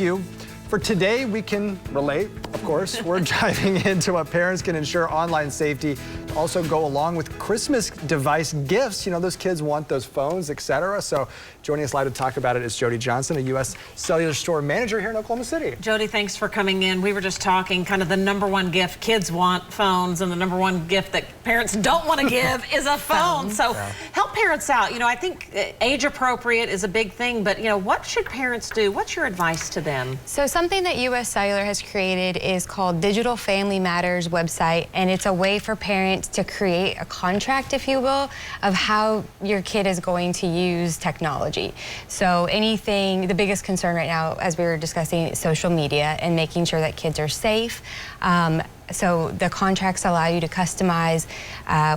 you. For today, we can relate, of course. We're diving into what parents can ensure online safety, also go along with Christmas device gifts. You know, those kids want those phones, etc. So joining us live to talk about it is Jody Johnson, a U.S. Cellular Store Manager here in Oklahoma City. Jody, thanks for coming in. We were just talking kind of the #1 gift kids want phones, and the #1 gift that parents don't want to give is a phone. So help parents out. You know, I think age appropriate is a big thing, but you know, what should parents do? What's your advice to them? So something that U.S. Cellular has created is called Digital Family Matters website, and it's a way for parents to create a contract, if you will, of how your kid is going to use technology. So anything, the biggest concern right now, as we were discussing, is social media and making sure that kids are safe. So the contracts allow you to customize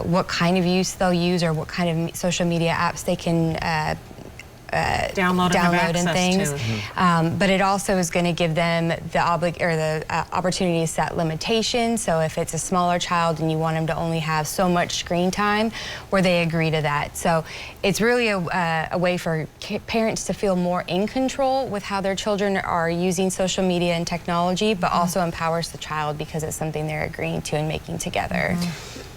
what kind of use they'll use or what kind of social media apps they can download and things. But it also is going to give them the opportunity to set limitations. So if it's a smaller child and you want them to only have so much screen time, where they agree to that. So it's really a way for parents to feel more in control with how their children are using social media and technology, but also empowers the child because it's something they're agreeing to and making together.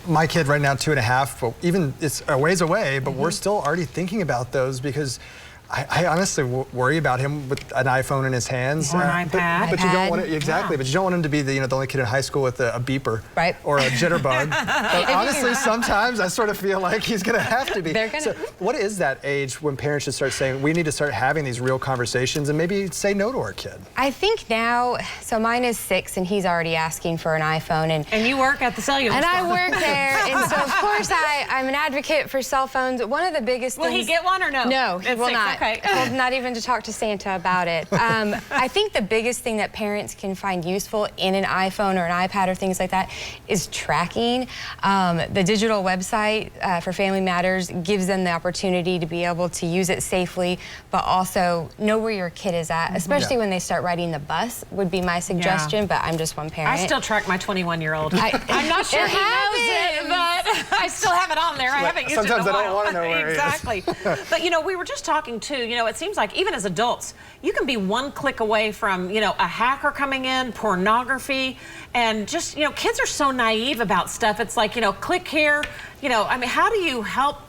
My kid right now, 2.5, but even it's a ways away, but we're still already thinking about those because I honestly worry about him with an iPhone in his hands. Or an iPad. But you don't want it, but you don't want him to be the only kid in high school with a beeper, right, or a jitterbug. But honestly, sometimes I sort of feel like he's going to have to be. So what is that age when parents should start saying we need to start having these real conversations and maybe say no to our kid? I think now, so mine is 6 and he's already asking for an iPhone, and you work at the cellular store. I work there, and so of course I'm an advocate for cell phones. One of the biggest things. Will he get one or no? No, he will not. Okay. Well, not even to talk to Santa about it. I think the biggest thing that parents can find useful in an iPhone or an iPad or things like that is tracking. The digital website for Family Matters gives them the opportunity to be able to use it safely, but also know where your kid is at, especially when they start riding the bus, would be my suggestion, but I'm just one parent. I still track my 21-year-old. I'm not sure he knows it, but I still have it on there. I haven't used it in a while. Sometimes I don't want to know where Exactly. But, you know, we were just talking, too, you know, it seems like even as adults, you can be one click away from, you know, a hacker coming in, pornography, and just, you know, kids are so naive about stuff. It's like, you know, click here, you know, I mean, how do you help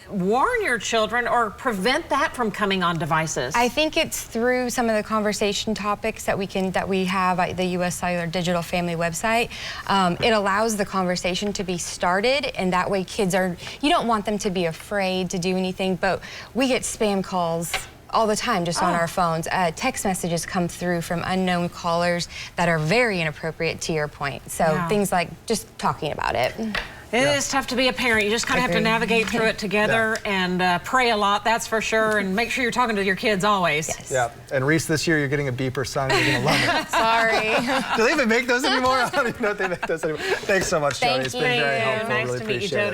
warn your children or prevent that from coming on devices? I think it's through some of the conversation topics that we have at the U.S. Cellular Digital Family website. It allows the conversation to be started, and that way kids you don't want them to be afraid to do anything, but we get spam calls all the time just on our phones. Text messages come through from unknown callers that are very inappropriate, to your point. So things like just talking about it. It is tough to be a parent. You just kind of have to navigate through it together and pray a lot, that's for sure, and make sure you're talking to your kids always. Yes. Yeah, and Reese, this year you're getting a beeper son. You're going to love it. Sorry. Do they even make those anymore? I don't even know if they make those anymore. Thanks so much, Jody. It's been very helpful. Nice really to meet you, appreciate it. Jody.